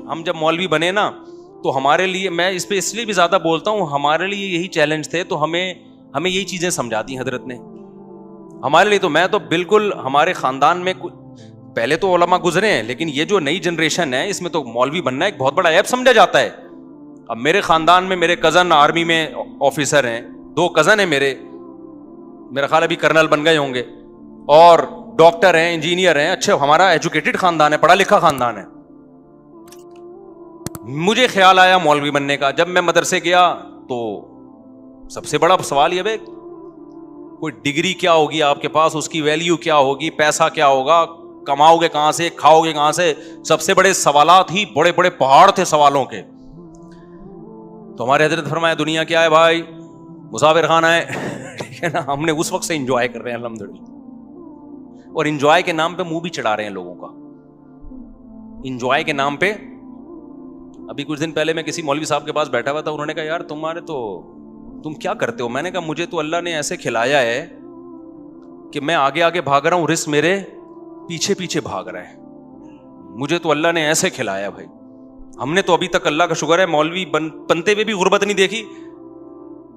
ہم جب مولوی بنے نا تو ہمارے لیے, میں اس پہ اس لیے بھی زیادہ بولتا ہوں, ہمارے لیے یہی چیلنج تھے, تو ہمیں یہی چیزیں سمجھا دی حضرت نے ہمارے لیے. تو میں تو بالکل, ہمارے خاندان میں پہلے تو علماء گزرے ہیں, لیکن یہ جو نئی جنریشن ہے اس میں تو مولوی بننا ایک بہت بڑا عیب سمجھا جاتا ہے. اب میرے خاندان میں میرے کزن آرمی میں آفیسر ہیں, 2 کزن ہیں میرا خیال ابھی کرنل بن گئے ہوں گے, اور ڈاکٹر ہیں, انجینئر ہیں, اچھے, ہمارا ایجوکیٹڈ خاندان ہے, پڑھا لکھا خاندان ہے. مجھے خیال آیا مولوی بننے کا. جب میں مدرسے گیا تو سب سے بڑا سوال یہ, کوئی ڈگری کیا ہوگی آپ کے پاس, اس کی ویلیو کیا ہوگی, پیسہ کیا ہوگا, کماؤ گے کہاں سے, کھاؤ گے کہاں سے. سب سے بڑے سوالات ہی بڑے بڑے پہاڑ تھے سوالوں کے. تو ہمارے حضرت فرمایا دنیا کیا ہے بھائی, مسافر خانہ ہے, ٹھیک ہے نا. ہم نے اس وقت سے انجوائے کر رہے ہیں الحمدللہ, اور انجوائے کے نام پہ منہ بھی چڑھا رہے ہیں لوگوں کا, انجوائے کے نام پہ. ابھی کچھ دن پہلے میں کسی مولوی صاحب کے پاس بیٹھا ہوا تھا, انہوں نے کہا یار تم کیا کرتے ہو. میں نے کہا مجھے تو اللہ نے ایسے کھلایا ہے کہ میں آگے آگے بھاگ رہا ہوں, رزق میرے پیچھے پیچھے بھاگ رہا ہے. مجھے تو اللہ نے ایسے کھلایا بھائی. ہم نے تو ابھی تک اللہ کا شکر ہے مولوی بنتے ہوئے بھی غربت نہیں دیکھی.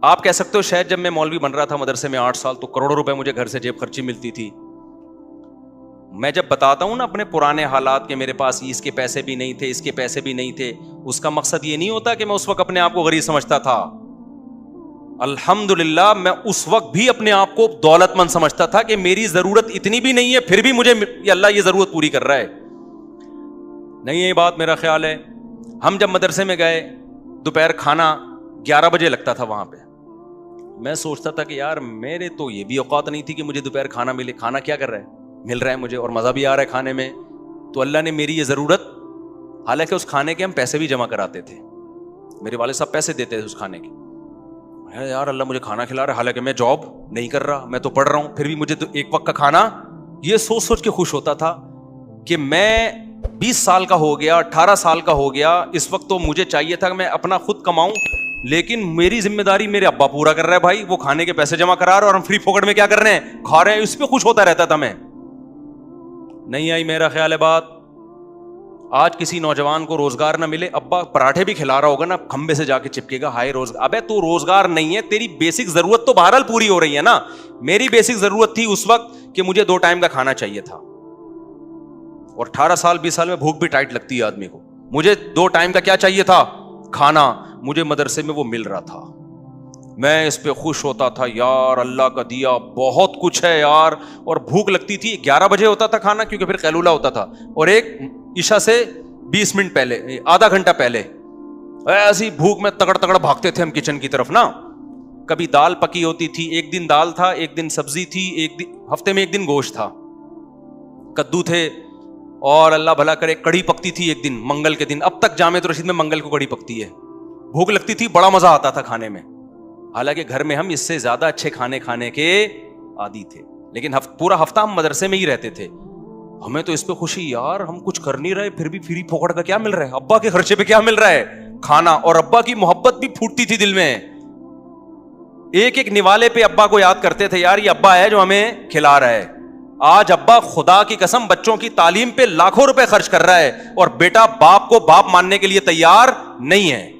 آپ کہہ سکتے ہو شاید جب میں مولوی بن رہا تھا مدرسے میں 8 سال, تو کروڑوں روپے مجھے گھر سے جیب خرچی ملتی تھی. میں جب بتاتا ہوں نا اپنے پرانے حالات کہ میرے پاس اس کے پیسے بھی نہیں تھے, اس کے پیسے بھی نہیں تھے, اس کا مقصد یہ نہیں ہوتا کہ میں اس وقت اپنے آپ کو غریب سمجھتا تھا. الحمدللہ میں اس وقت بھی اپنے آپ کو دولت مند سمجھتا تھا کہ میری ضرورت اتنی بھی نہیں ہے, پھر بھی مجھے اللہ یہ ضرورت پوری کر رہا ہے. نہیں یہ بات میرا خیال ہے. ہم جب مدرسے میں گئے, دوپہر کھانا 11 بجے لگتا تھا وہاں پہ. میں سوچتا تھا کہ یار میرے تو یہ بھی اوقات نہیں تھی کہ مجھے دوپہر کھانا ملے. کھانا کیا کر رہا ہے, مل رہا ہے مجھے, اور مزہ بھی آ رہا ہے کھانے میں. تو اللہ نے میری یہ ضرورت, حالانکہ اس کھانے کے ہم پیسے بھی جمع کراتے تھے, میرے والد صاحب پیسے دیتے تھے اس کھانے کے. یار اللہ مجھے کھانا کھلا رہا ہے, حالانکہ میں جاب نہیں کر رہا, میں تو پڑھ رہا ہوں, پھر بھی مجھے تو ایک وقت کا کھانا. یہ سوچ سوچ کے خوش ہوتا تھا کہ میں 20 سال کا ہو گیا, 18 سال کا ہو گیا, اس وقت تو مجھے چاہیے تھا کہ میں اپنا خود کماؤں, لیکن میری ذمہ داری میرے ابا پورا کر رہا ہے بھائی. وہ کھانے کے پیسے جمع کرا رہا ہے اور ہم فری پھوکٹ میں کیا کر رہے ہیں, کھا رہے ہیں. اس پہ خوش ہوتا رہتا تھا میں. نہیں آئی میرا خیال ہے بات. آج کسی نوجوان کو روزگار نہ ملے, ابا پراٹھے بھی کھلا رہا ہوگا نا, کھمبے سے جا کے چپکے گا ہائے روزگار. ابے تو روزگار نہیں ہے, تیری بیسک ضرورت تو بہرحال پوری ہو رہی ہے نا. میری بیسک ضرورت تھی اس وقت کہ مجھے 2 ٹائم کا کھانا چاہیے تھا, اور 18 سال 20 سال میں بھوک بھی ٹائٹ لگتی ہے آدمی کو. مجھے 2 ٹائم کا کیا چاہیے تھا, کھانا. مجھے مدرسے میں وہ مل رہا تھا, میں اس پہ خوش ہوتا تھا, یار اللہ کا دیا بہت کچھ ہے یار. اور بھوک لگتی تھی, 11 بجے ہوتا تھا کھانا, کیونکہ پھر قیلولہ ہوتا تھا, اور ایک عشاء سے 20 منٹ پہلے, آدھا گھنٹہ پہلے. ایسی بھوک میں تگڑ تگڑ بھاگتے تھے ہم کچن کی طرف نا. کبھی دال پکی ہوتی تھی, ایک دن دال تھا, ایک دن سبزی تھی, ایک دن ہفتے میں ایک دن گوشت تھا, کدو تھے, اور اللہ بھلا کرے کڑھی پکتی تھی ایک دن منگل کے دن. اب تک جامع رشید میں منگل کو کڑھی پکتی ہے. بھوک لگتی تھی, بڑا مزہ آتا تھا کھانے میں, حالانکہ گھر میں ہم اس سے زیادہ اچھے کھانے کھانے کے عادی تھے, لیکن پورا ہفتہ ہم مدرسے میں ہی رہتے تھے. ہمیں تو اس پہ خوشی, یار ہم کچھ کر نہیں رہے, پھر بھی فری پھوکٹ کا کیا مل رہا ہے, ابا کے خرچے پہ کیا مل رہا ہے, کھانا. اور ابا کی محبت بھی پھوٹتی تھی دل میں. ایک ایک نوالے پہ ابا کو یاد کرتے تھے, یار یہ ابا ہے جو ہمیں کھلا رہا ہے. آج ابا خدا کی قسم بچوں کی تعلیم پہ لاکھوں روپے خرچ کر رہا ہے, اور بیٹا باپ کو باپ ماننے کے لیے تیار نہیں ہے,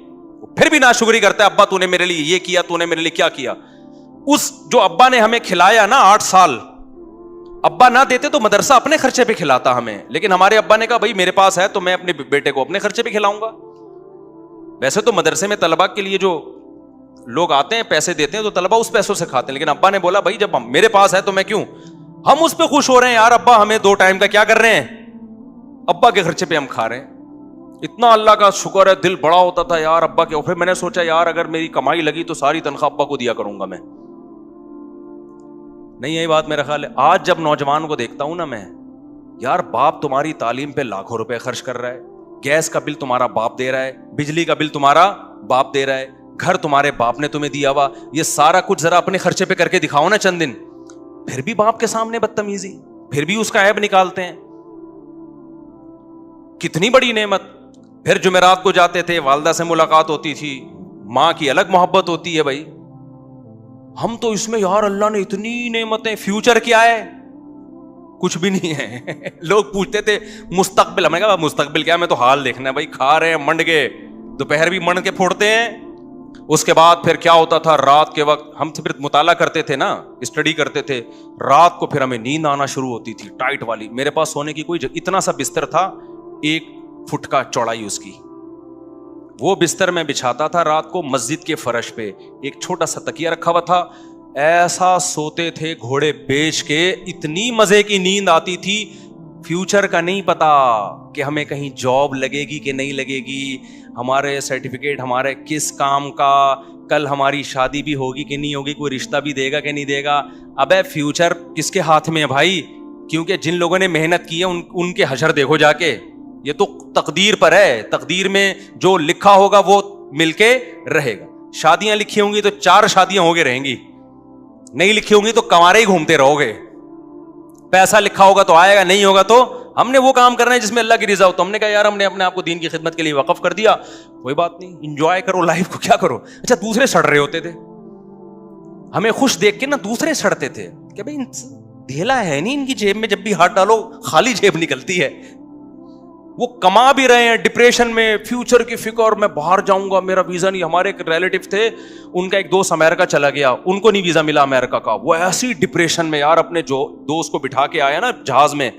پھر بھی ناشکری کرتا ہے, ابا تو نے میرے لیے یہ کیا, تو نے میرے لیے کیا کیا. اس جو ابا نے ہمیں کھلایا نا 8 سال, ابا نہ دیتے تو مدرسہ اپنے خرچے پہ کھلاتا ہمیں, لیکن ہمارے ابا نے کہا بھائی میرے پاس ہے تو میں اپنے بیٹے کو اپنے خرچے پہ کھلاؤں گا. ویسے تو مدرسے میں طلباء کے لیے جو لوگ آتے ہیں پیسے دیتے ہیں تو طلباء اس پیسوں سے کھاتے ہیں, لیکن ابا نے بولا بھائی جب میرے پاس ہے تو میں کیوں. ہم اس پہ خوش ہو رہے ہیں, یار ابا ہمیں 2 ٹائم کا کیا کر رہے ہیں, ابا کے خرچے پہ ہم کھا رہے ہیں. اتنا اللہ کا شکر ہے, دل بڑا ہوتا تھا یار ابا کے. اور پھر میں نے سوچا یار اگر میری کمائی لگی تو ساری تنخواہ ابا کو دیا کروں گا میں. نہیں یہی بات میرا خیال ہے. آج جب نوجوان کو دیکھتا ہوں نا میں, یار باپ تمہاری تعلیم پہ لاکھوں روپے خرچ کر رہا ہے, گیس کا بل تمہارا باپ دے رہا ہے, بجلی کا بل تمہارا باپ دے رہا ہے, گھر تمہارے باپ نے تمہیں دیا ہوا, یہ سارا کچھ ذرا اپنے خرچے پہ کر کے دکھاؤ نا چند دن. پھر بھی باپ کے سامنے بدتمیزی, پھر بھی اس کا عیب نکالتے ہیں. کتنی بڑی نعمت. پھر جمعرات کو جاتے تھے, والدہ سے ملاقات ہوتی تھی, ماں کی الگ محبت ہوتی ہے بھائی. ہم تو اس میں یار اللہ نے اتنی نعمتیں, فیوچر کیا ہے, کچھ بھی نہیں ہے. لوگ پوچھتے تھے مستقبل, ہمیں کہا مستقبل کیا, میں تو حال دیکھنا ہے بھائی. کھا رہے ہیں منڈ کے, دوپہر بھی منڈ کے پھوڑتے ہیں. اس کے بعد پھر کیا ہوتا تھا, رات کے وقت ہم پھر مطالعہ کرتے تھے نا, اسٹڈی کرتے تھے, رات کو پھر ہمیں نیند آنا شروع ہوتی تھی ٹائٹ والی. میرے پاس سونے کی کوئی جگہ, اتنا سا بستر تھا 1 فٹ کا چوڑائی اس کی, وہ بستر میں بچھاتا تھا رات کو مسجد کے فرش پہ, ایک چھوٹا سا تکیہ رکھا ہوا تھا, ایسا سوتے تھے گھوڑے بیچ کے, اتنی مزے کی نیند آتی تھی. فیوچر کا نہیں پتا کہ ہمیں کہیں جاب لگے گی کہ نہیں لگے گی, ہمارے سرٹیفکیٹ ہمارے کس کام کا, کل ہماری شادی بھی ہوگی کہ نہیں ہوگی, کوئی رشتہ بھی دے گا کہ نہیں دے گا. ابے فیوچر کس کے ہاتھ میں ہے بھائی, کیونکہ جن لوگوں نے محنت کی ہے ان کے حشر دیکھو جا کے. یہ تو تقدیر پر ہے, تقدیر میں جو لکھا ہوگا وہ مل کے رہے گا. شادیاں لکھی ہوں گی تو 4 شادیاں ہو کے رہیں گی, نہیں لکھی ہوں گی تو کنوارے ہی گھومتے رہو گے. پیسہ لکھا ہوگا تو آئے گا, نہیں ہوگا تو ہم نے وہ کام کرنا ہے جس میں اللہ کی رضا ہو. تو ہم نے کہا یار ہم نے اپنے آپ کو دین کی خدمت کے لیے وقف کر دیا, کوئی بات نہیں, انجوائے کرو لائف کو, کیا کرو. اچھا دوسرے سڑ رہے ہوتے تھے, ہمیں خوش دیکھ کے نا دوسرے سڑتے تھے کہ بھائی ڈھیلا ہے نہیں ان کی جیب میں, جب بھی ہاتھ ڈالو خالی جیب نکلتی ہے. وہ کما بھی رہے ہیں ڈپریشن میں, فیوچر کی فکر, میں باہر جاؤں گا, میرا ویزا نہیں. ہمارے ایک ریلیٹو تھے, ان کا ایک دوست امریکہ چلا گیا, ان کو نہیں ویزا ملا امریکہ کا. وہ ایسی ڈپریشن میں یار, اپنے جو دوست کو بٹھا کے آیا نا جہاز میں,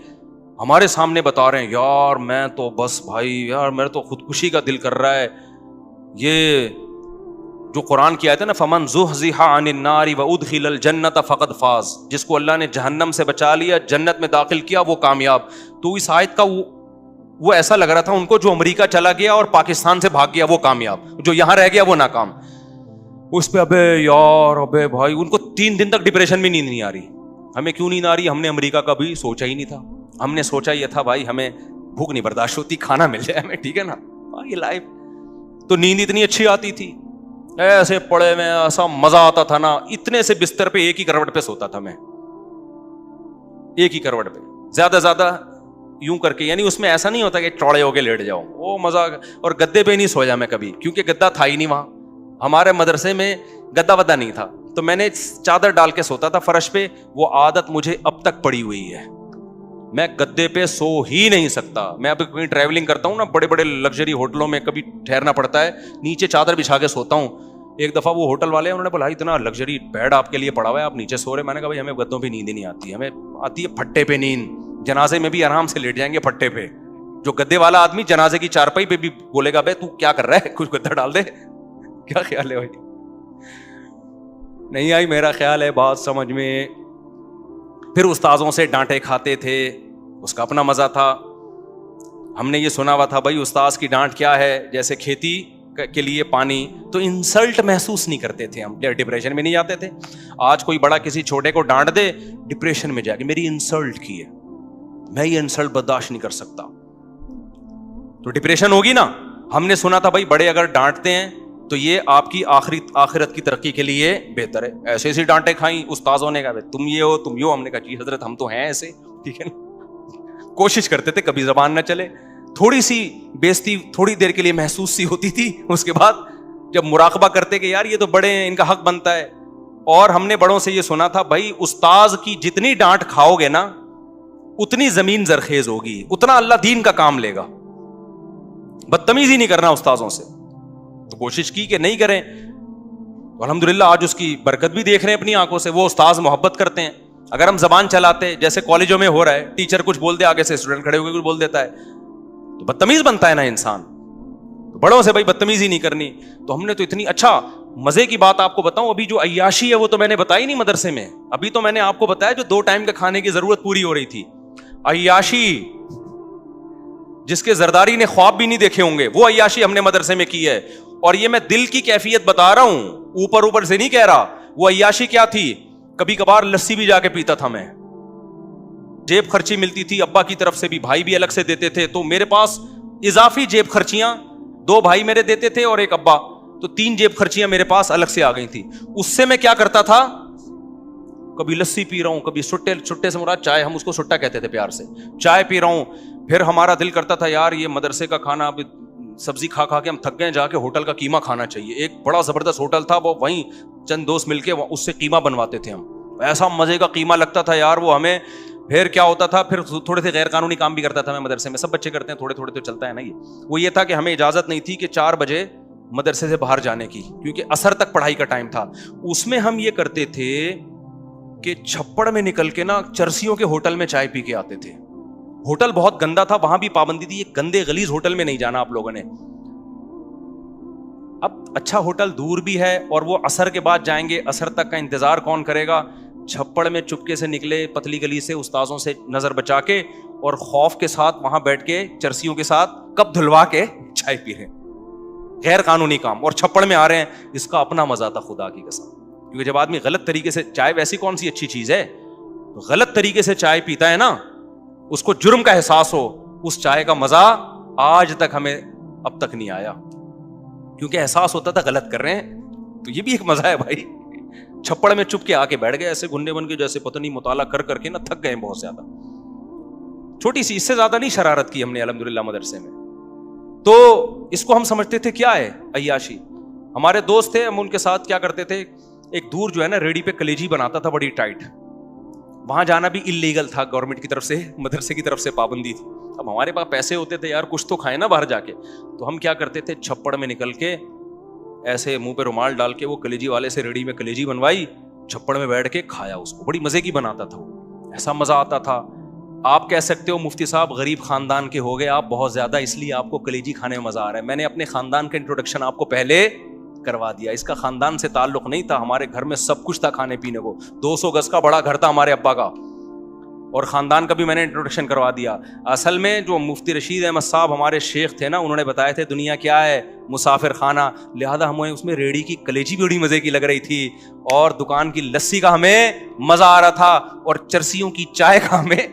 ہمارے سامنے بتا رہے ہیں یار میں تو بس بھائی یار میرے تو خودکشی کا دل کر رہا ہے. یہ جو قرآن کی آیت ہے نا, فمن زحزح عن النار وادخل الجنۃ فقد فاز, جس کو اللہ نے جہنم سے بچا لیا, جنت میں داخل کیا, وہ کامیاب. تو اس آیت کا وہ ایسا لگ رہا تھا ان کو جو امریکہ چلا گیا اور پاکستان سے بھاگ گیا وہ کامیاب, جو یہاں رہ گیا وہ ناکام. اس پہ ابے یار ابے بھائی, ان کو 3 دن تک ڈپریشن میں نیند نہیں آ رہی. ہمیں کیوں نیند آ رہی, ہم نے امریکہ کا بھی سوچا ہی نہیں تھا. ہم نے سوچا یہ تھا بھائی ہمیں بھوک نہیں برداشت ہوتی, کھانا مل جائے ہمیں, ٹھیک ہے نا, یہ لائف. تو نیند اتنی اچھی آتی تھی, ایسے پڑے میں ایسا مزہ آتا تھا نا, اتنے سے بستر پہ ایک ہی کروٹ پہ سوتا تھا میں, ایک ہی کروٹ پہ, زیادہ زیادہ یوں کر کے, یعنی اس میں ایسا نہیں ہوتا کہ چوڑے ہو کے لیٹ جاؤ, وہ مزہ. اور گدے پہ نہیں سویا میں کبھی, کیونکہ گدا تھا ہی نہیں وہاں, ہمارے مدرسے میں گدا ودا نہیں تھا, تو میں نے چادر ڈال کے سوتا تھا فرش پہ. وہ عادت مجھے اب تک پڑی ہوئی ہے, میں گدے پہ سو ہی نہیں سکتا. میں اب کہیں ٹریولنگ کرتا ہوں نا, بڑے بڑے لگژری ہوٹلوں میں کبھی ٹھہرنا پڑتا ہے, نیچے چادر بچھا کے سوتا ہوں. ایک دفعہ وہ ہوٹل والے انہوں نے بولا اتنا لگژری بیڈ آپ کے لیے پڑا ہوا ہے, آپ نیچے سو رہے. میں نے کہا بھائی ہمیں گدوں پہ نیند ہی نہیں آتی, ہمیں آتی ہے پھٹے پہ نیند. جنازے میں بھی آرام سے لیٹ جائیں گے پھٹے پہ. جو گدے والا آدمی جنازے کی چارپائی پہ بھی بولے گا بھائی تو کیا کر رہا ہے, کچھ گدا ڈال دے. کیا خیال ہے بھائی, نہیں آئی میرا خیال ہے بات سمجھ میں. پھر استاذوں سے ڈانٹے کھاتے تھے, اس کا اپنا مزہ تھا. ہم نے یہ سنا ہوا تھا بھائی استاذ کی ڈانٹ کیا ہے, جیسے کھیتی کے لیے پانی, تو انسلٹ محسوس نہیں کرتے تھے ہم, ڈپریشن میں نہیں جاتے تھے. آج کوئی بڑا کسی چھوٹے کو ڈانٹ دے, ڈپریشن میں جا کے میری انسلٹ کی ہے, میں یہ انسلٹ برداشت نہیں کر سکتا, تو ڈپریشن ہوگی نا. ہم نے سنا تھا بھائی بڑے اگر ڈانٹتے ہیں تو یہ آپ کی آخرت کی ترقی کے لیے بہتر ہے. ایسے ایسی ڈانٹیں کھائیں استاذوں نے, کہا تم یہ ہو تم یہ ہو. ہم نے کہا جی حضرت ہم تو ہیں ایسے, ٹھیک ہے نا. کوشش کرتے تھے کبھی زبان نہ چلے, تھوڑی سی بےزتی تھوڑی دیر کے لیے محسوس سی ہوتی تھی, اس کے بعد جب مراقبہ کرتے کہ یار یہ تو بڑے ہیں, ان کا حق بنتا ہے. اور ہم نے بڑوں سے یہ سنا تھا بھائی استاذ کی جتنی ڈانٹ کھاؤ گے نا اتنی زمین زرخیز ہوگی, اتنا اللہ دین کا کام لے گا. بدتمیزی نہیں کرنا استاذوں سے. تو کوشش کی کہ نہیں کریں, تو الحمدللہ آج اس کی برکت بھی دیکھ رہے ہیں اپنی آنکھوں سے. وہ استاذ محبت کرتے ہیں. اگر ہم زبان چلاتے جیسے کالجوں میں ہو رہا ہے, ٹیچر کچھ بول دے, آگے سے اسٹوڈنٹ کھڑے ہو کے کچھ بول دیتا ہے, تو بدتمیز بنتا ہے نا انسان. تو بڑوں سے بھائی بدتمیزی نہیں کرنی. تو ہم نے تو اتنی, اچھا مزے کی بات آپ کو بتاؤں, ابھی جو عیاشی ہے وہ تو میں نے بتائی نہیں مدرسے میں. ابھی تو میں نے آپ کو بتایا جو 2 ٹائم کے کھانے کی ضرورت پوری ہو رہی تھی. عیاشی جس کے زرداری نے خواب بھی نہیں دیکھے ہوں گے, وہ عیاشی ہم نے مدرسے میں کی ہے. اور یہ میں دل کی کیفیت بتا رہا ہوں, اوپر سے نہیں کہہ رہا. وہ عیاشی کیا تھی, کبھی کبھار لسی بھی جا کے پیتا تھا میں. جیب خرچی ملتی تھی ابا کی طرف سے بھی, بھائی بھی الگ سے دیتے تھے, تو میرے پاس اضافی جیب خرچیاں 2 بھائی میرے دیتے تھے اور 1 ابا, تو 3 جیب خرچیاں میرے پاس الگ سے آ گئی تھی. اس سے میں کیا کرتا تھا, کبھی لسی پی رہا ہوں, کبھی سٹے سے مراد چائے, ہم اس کو سٹا کہتے تھے پیار سے, چائے پی رہا ہوں. پھر ہمارا دل کرتا تھا یار یہ مدرسے کا کھانا, اب سبزی کھا کے ہم تھک گئے, جا کے ہوٹل کا قیمہ کھانا چاہیے. ایک بڑا زبردست ہوٹل تھا, وہ وہیں چند دوست مل کے اس سے قیمہ بنواتے تھے ہم. ایسا مزے کا قیمہ لگتا تھا یار, وہ ہمیں پھر کیا ہوتا تھا, پھر تھوڑے سے غیر قانونی کام بھی کرتا تھا میں مدرسے میں, سب بچے کرتے ہیں تھوڑے تھوڑے تو چلتا ہے نا. وہ یہ تھا کہ ہمیں اجازت نہیں تھی کہ 4 بجے مدرسے سے باہر جانے کی, کیونکہ عصر تک پڑھائی کا ٹائم تھا. اس میں ہم یہ کرتے تھے کہ چھپڑ میں نکل کے نا چرسیوں کے ہوٹل میں چائے پی کے آتے تھے. ہوٹل بہت گندا تھا, وہاں بھی پابندی تھی, یہ گندے غلیظ ہوٹل میں نہیں جانا آپ لوگوں نے. اب اچھا ہوٹل دور بھی ہے اور وہ عصر کے بعد جائیں گے, عصر تک کا انتظار کون کرے گا. چھپڑ میں چپکے سے نکلے پتلی گلی سے, استاذوں سے نظر بچا کے, اور خوف کے ساتھ وہاں بیٹھ کے چرسیوں کے ساتھ کپ دھلوا کے چائے پی رہے ہیں. غیر قانونی کام, اور چھپڑ میں آ رہے ہیں. اس کا اپنا مزہ تھا خدا کی قسم, کیونکہ جب آدمی غلط طریقے سے, چائے ویسی کون سی اچھی چیز ہے, غلط طریقے سے چائے پیتا ہے نا, اس کو جرم کا احساس ہو, اس چائے کا مزہ آج تک ہمیں اب تک نہیں آیا, کیونکہ احساس ہوتا تھا غلط کر رہے ہیں. تو یہ بھی ایک مزہ ہے بھائی. چھپڑ میں چپ کے آ کے بیٹھ گئے ایسے گنڈے بن کے, جیسے پتہ نہیں مطالعہ کر کر کے نا تھک گئے بہت زیادہ. چھوٹی سی, اس سے زیادہ نہیں شرارت کی ہم نے الحمدللہ مدرسے میں. تو اس کو ہم سمجھتے تھے کیا ہے, عیاشی. ہمارے دوست تھے, ہم ان کے ساتھ کیا کرتے تھے, ایک دور جو ہے نا ریڑھی پہ کلیجی بناتا تھا بڑی ٹائٹ, وہاں جانا بھی انلیگل تھا, گورنمنٹ کی طرف سے, مدرسے کی طرف سے پابندی تھی. اب ہمارے پاس پیسے ہوتے تھے یار, کچھ تو کھائے نا باہر جا کے, تو ہم کیا کرتے تھے, چھپڑ میں نکل کے ایسے منہ پہ رومال ڈال کے وہ کلیجی والے سے ریڑھی میں کلیجی بنوائی, چھپڑ میں بیٹھ کے کھایا اس کو. بڑی مزے کی بناتا تھا وہ, ایسا مزہ آتا تھا. آپ کہہ سکتے ہو مفتی صاحب غریب خاندان کے ہو گئے آپ بہت زیادہ, اس لیے آپ کو کلیجی کھانے میں مزہ آ رہا ہے. میں نے اپنے خاندان کا انٹروڈکشن آپ کو پہلے کروا دیا. اس کا خاندان سے تعلق نہیں تھا, ہمارے گھر میں سب کچھ تھا کھانے پینے کو. 200 گز کا بڑا گھر تھا ہمارے ابا کا, اور خاندان کا بھی میں نے انٹروڈکشن کروا دیا. اصل میں جو مفتی رشید احمد صاحب ہمارے شیخ تھے نا, انہوں نے بتایا تھے دنیا کیا ہے, مسافر خانہ. لہذا ہمیں اس میں ریڑھی کی کلیجی بھی بڑی مزے کی لگ رہی تھی, اور دکان کی لسی کا ہمیں مزہ آ رہا تھا, اور چرسیوں کی چائے کا ہمیں